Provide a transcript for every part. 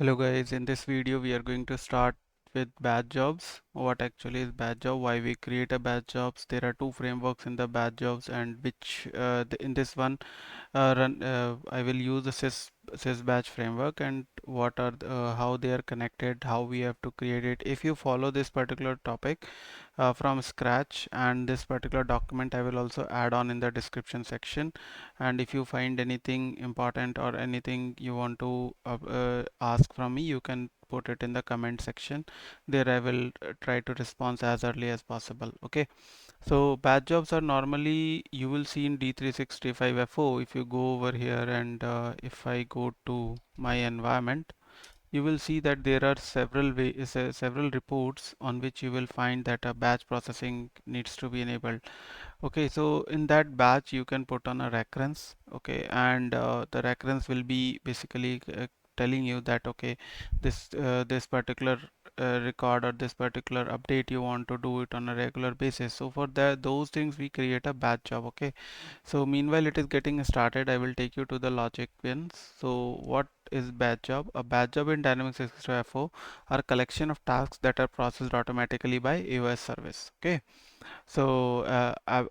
Hello guys, in this video we are going to start with batch jobs. What actually is batch job, why we create a batch jobs. There are two frameworks in the batch jobs, and which in this one I will use the SysBatch framework, and what are how they are connected, how we have to create it. If you follow this particular topic from scratch, and this particular document I will also add on in the description section, and if you find anything important or anything you want to ask from me, you can put it in the comment section. There I will try to respond as early as possible. Okay, so batch jobs are normally you will see in D365 FO. If you go over here and if I go to my environment, you will see that there are several reports on which you will find that a batch processing needs to be enabled. Okay, so in that batch you can put on a recurrence. Okay, and the recurrence will be basically telling you that okay, this particular record or this particular update you want to do it on a regular basis. So for that those things we create a batch job. Okay, so meanwhile it is getting started, I will take you to the logic pins. So what is batch job? A batch job in Dynamics 365 FO are a collection of tasks that are processed automatically by AOS service. Okay, so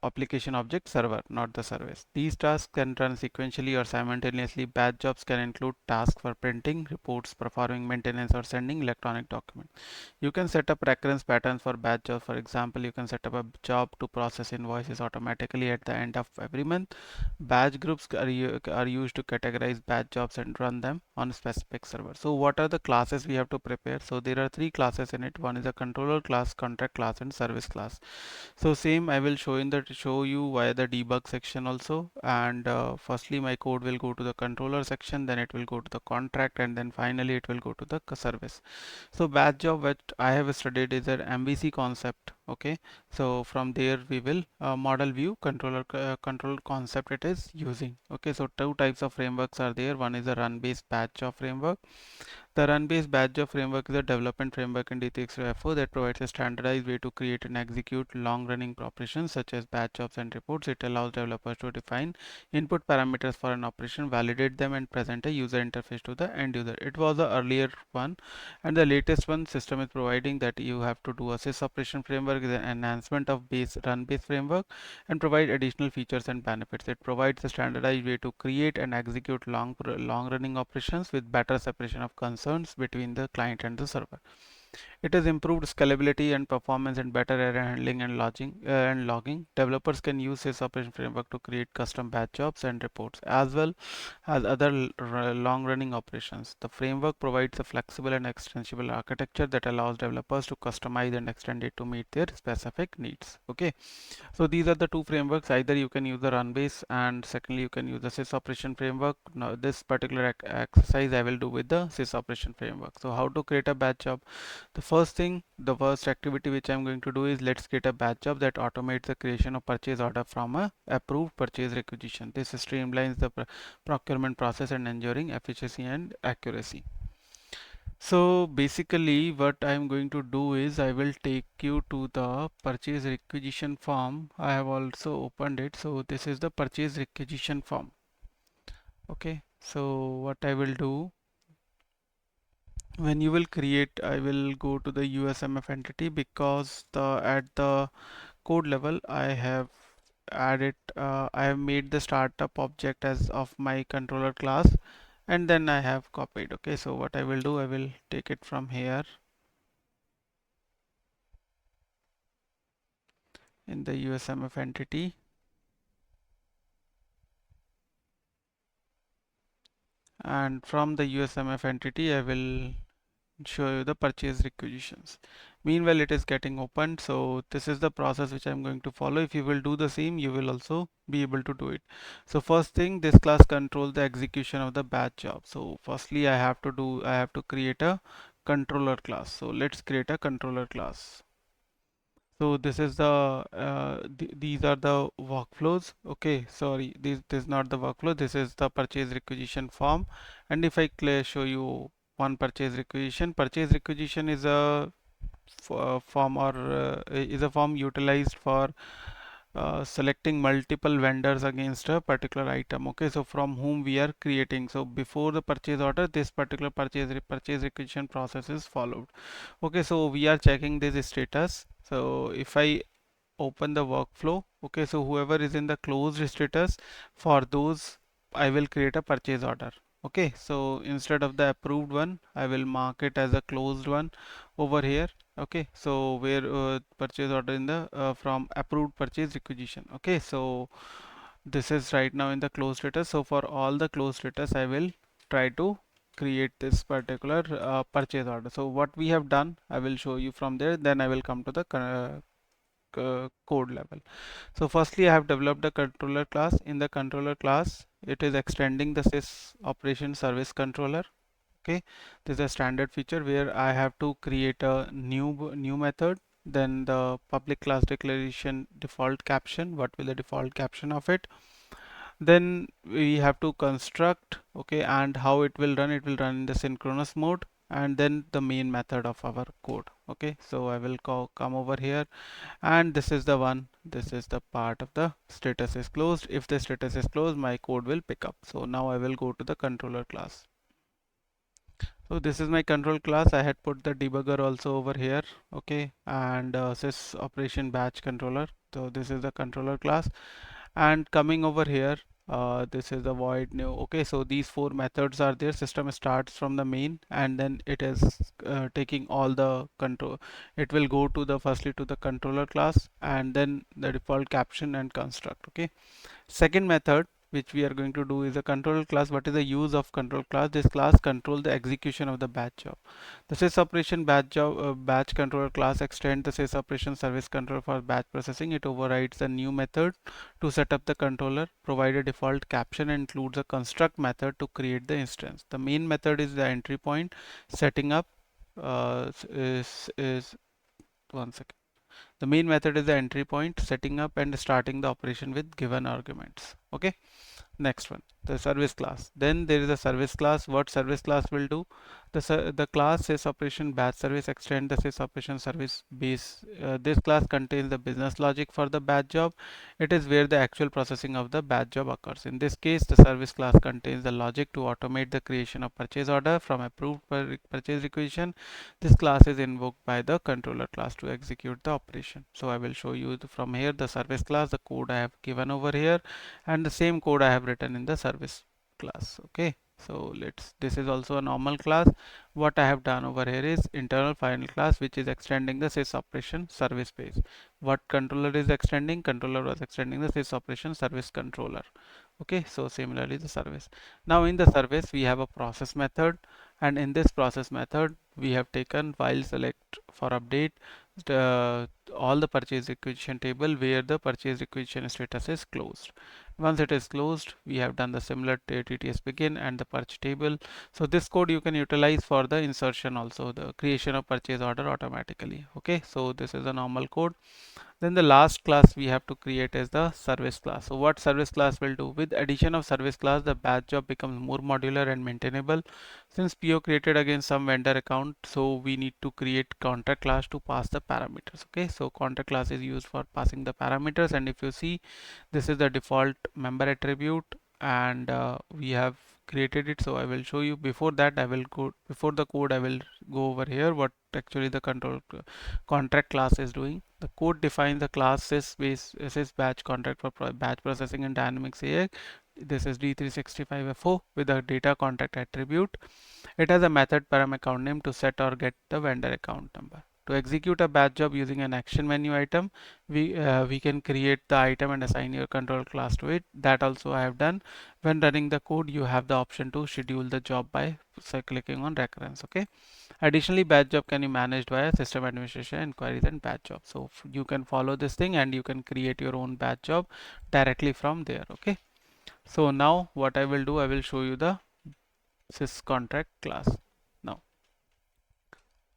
application object server, not the service. These tasks can run sequentially or simultaneously. Batch jobs can include tasks for printing reports, performing maintenance, or sending electronic documents. You can set up recurrence patterns for batch jobs. For example, you can set up a job to process invoices automatically at the end of every month. Batch groups are used to categorize batch jobs and run them on a specific server. So what are the classes we have to prepare? So there are three classes in it. One is a controller class, contract class, and service class. So same I will show you via the debug section also, and firstly my code will go to the controller section, then it will go to the contract, and then finally it will go to the service. So batch job which I have studied is an MVC concept. Okay, so from there we will model view control concept it is using. Okay, so two types of frameworks are there. One is a run based batch job framework. The run-based batch job framework is a development framework in D365 that provides a standardized way to create and execute long-running operations such as batch jobs and reports. It allows developers to define input parameters for an operation, validate them, and present a user interface to the end user. It was the earlier one, and the latest one system is providing that you have to do a sys operation framework is an enhancement of base run-based framework and provide additional features and benefits. It provides a standardized way to create and execute long-running operations with better separation of concerns between the client and the server. It has improved scalability and performance and better error handling and logging. Developers can use this operation framework to create custom batch jobs and reports as well as other long-running operations. The framework provides a flexible and extensible architecture that allows developers to customize and extend it to meet their specific needs. Okay, so these are the two frameworks. Either you can use the run base, and secondly you can use the sys operation framework. Now this particular exercise I will do with the sys operation framework. So how to create a batch job? The first activity which I'm going to do is let's create a batch job that automates the creation of purchase order from a approved purchase requisition. This streamlines the procurement process and ensuring efficiency and accuracy. So basically what I'm going to do is I will take you to the purchase requisition form. I have also opened it. So this is the purchase requisition form. Okay, so what I will do, when you will create, I will go to the USMF entity because the at the code level I have added I have made the startup object as of my controller class, and then I have copied. Okay, so what I will do, I will take it from here in the USMF entity, and from the USMF entity I will show you the purchase requisitions. Meanwhile it is getting opened, so this is the process which I'm going to follow. If you will do the same, you will also be able to do it. So first thing, this class controls the execution of the batch job. So firstly I have to create a controller class. So let's create a controller class. So this is the these are the workflows. Okay, sorry, this is not the workflow. This is the purchase requisition form. And if I show you one purchase requisition is a form or is a form utilized for selecting multiple vendors against a particular item. Okay, so from whom we are creating. So before the purchase order, this particular purchase requisition process is followed. Okay, so we are checking this status. So if I open the workflow, okay, so whoever is in the closed status, for those I will create a purchase order. Okay, so instead of the approved one, I will mark it as a closed one over here. Okay, so where purchase order in the from approved purchase requisition. Okay, so this is right now in the closed status. So for all the closed status, I will try to create this particular purchase order. So what we have done, I will show you from there. Then I will come to the code level. So firstly, I have developed a controller class. In the controller class, it is extending the sys operation service controller. Okay, this is a standard feature where I have to create a new method. Then the public class declaration default caption. What will the default caption of it? Then we have to construct, okay, and how it will run. It will run in the synchronous mode, and then the main method of our code. Okay, so I will come over here, and this is the one, this is the part of the status is closed. If the status is closed, my code will pick up. So now I will go to the controller class. So this is my control class. I had put the debugger also over here. Okay, and sys operation batch controller. So this is the controller class, and coming over here, this is the void new. Okay, so these four methods are there. System starts from the main, and then it is taking all the control. It will go to the firstly to the controller class, and then the default caption and construct. Okay, second method which we are going to do is a control class. What is the use of control class? This class control the execution of the batch job. The sys operation batch controller class extend the sys operation service control for batch processing. It overrides a new method to set up the controller, provide a default caption, and includes a construct method to create the instance. The main method is the entry point. Setting up is one second. The main method is the entry point, setting up and starting the operation with given arguments. Okay. Next one, the service class. Then there is a service class. What service class will do? The class sys operation batch service extend the sys operation service base. This class contains the business logic for the batch job. It is where the actual processing of the batch job occurs. In this case, the service class contains the logic to automate the creation of purchase order from approved purchase requisition. This class is invoked by the controller class to execute the operation. So I will show you from here the service class, the code I have given over here, and the same code I have written in the service class. Okay, so this is also a normal class. What I have done over here is internal final class, which is extending the sys operation service base. What controller is extending? Controller was extending the sys operation service controller. Okay, so similarly the service. Now in the service we have a process method, and in this process method we have taken while select for update all the purchase requisition table where the purchase requisition status is closed. Once it is closed, we have done the similar TTS begin and the purchase table. So this code you can utilize for the insertion also, the creation of purchase order automatically. Okay, so this is a normal code. Then the last class we have to create is the service class. So what service class will do? With addition of service class, the batch job becomes more modular and maintainable. Since PO created against some vendor account, so we need to create contract class to pass the parameters. Okay, so contract class is used for passing the parameters, and if you see, this is the default member attribute, and we have created it. So I will show you. Before that, I will go before the code. I will go over here what actually the control contract class is doing. The code defines the class SysBatch contract for batch processing in Dynamics AX. This is D365FO with a data contract attribute. It has a method param account name to set or get the vendor account number. To execute a batch job using an action menu item, we can create the item and assign your control class to it. That also I have done. When running the code, you have the option to schedule the job by clicking on recurrence. Okay. Additionally, batch job can be managed via system administration inquiries and batch job. So you can follow this thing and you can create your own batch job directly from there. Okay. So now what I will do, I will show you the syscontract class now.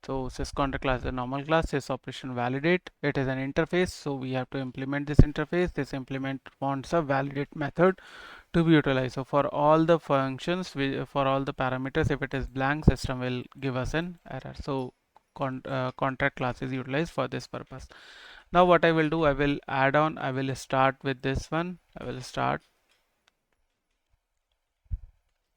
So syscontract class is a normal class. Sys operation validate, it is an interface, so we have to implement this interface. This implement wants a validate method to be utilized. So for all the functions, for all the parameters, if it is blank, system will give us an error. So contract class is utilized for this purpose. Now what I will do, I will add on, I will start with this one. I will start,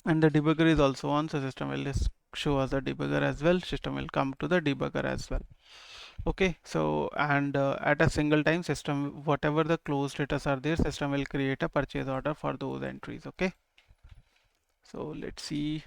and the debugger is also on, so system will just show us the debugger as well. System will come to the debugger as well. Okay, so and at a single time, system, whatever the closed status are there, system will create a purchase order for those entries. Okay, so let's see.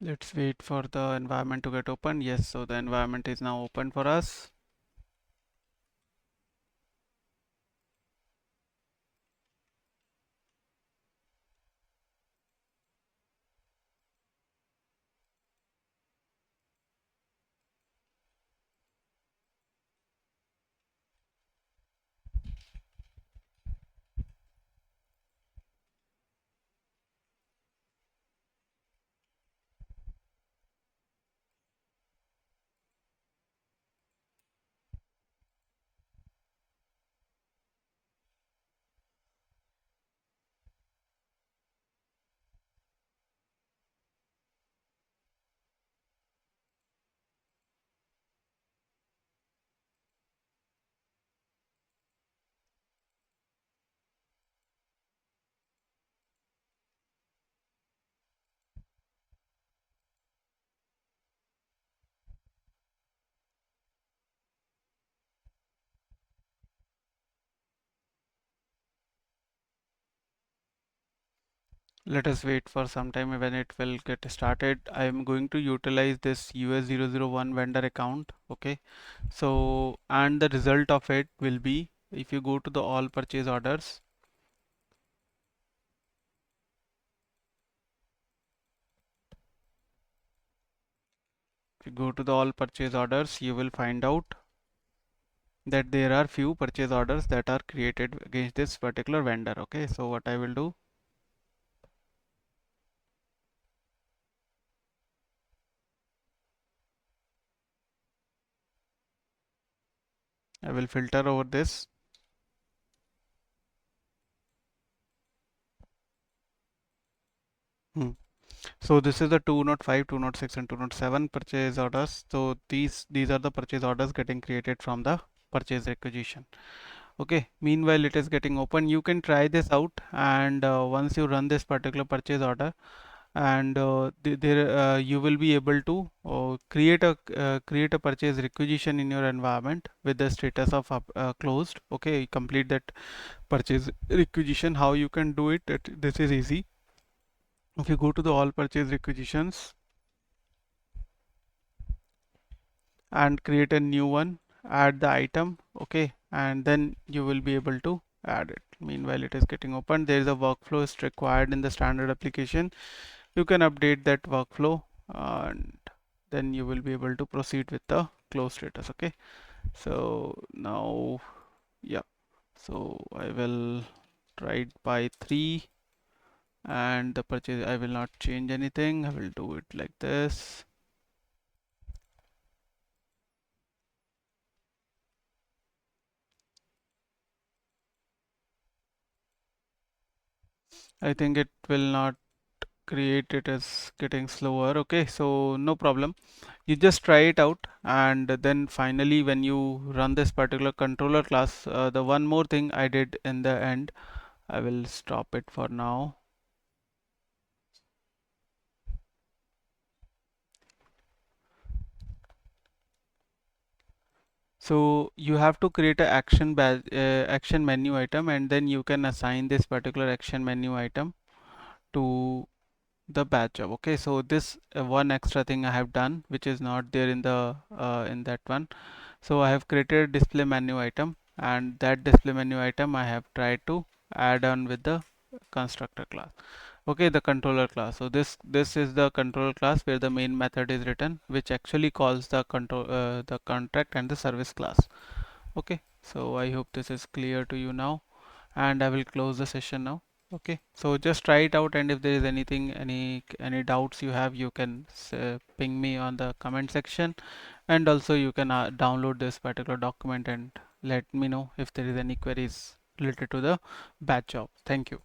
Let's wait for the environment to get open. Yes, so the environment is now open for us. Let us wait for some time when it will get started. I am going to utilize this US001 vendor account. Okay, so and the result of it will be, if you go to the all purchase orders, if you go to the all purchase orders, you will find out that there are few purchase orders that are created against this particular vendor. Okay, so what I will do, I will filter over this. Hmm. So this is the 205, 206 and 207 purchase orders. So these are the purchase orders getting created from the purchase requisition. Okay, meanwhile it is getting open. You can try this out, and once you run this particular purchase order, and there you will be able to create a purchase requisition in your environment with the status of closed. Okay, complete that purchase requisition. How you can do it? This is easy. If you go to the all purchase requisitions and create a new one, add the item. Okay, and then you will be able to add it. Meanwhile it is getting open. There is a workflow is required in the standard application. You can update that workflow, and then you will be able to proceed with the close status. Okay, so now, yeah, so I will write by 3, and the purchase, I will not change anything. I will do it like this. I think it will not create, it is getting slower. Okay, so no problem, you just try it out, and then finally when you run this particular controller class, the one more thing I did in the end, I will stop it for now. So you have to create a action menu item, and then you can assign this particular action menu item to the batch job. Okay, so this one extra thing I have done, which is not there in the in that one. So I have created a display menu item, and that display menu item I have tried to add on with the constructor class. Okay, the controller class. So this is the controller class where the main method is written, which actually calls the contract and the service class. Okay, so I hope this is clear to you now, and I will close the session now. Okay, so just try it out, and if there is anything, any doubts you have, you can ping me on the comment section, and also you can download this particular document and let me know if there is any queries related to the batch job. Thank you.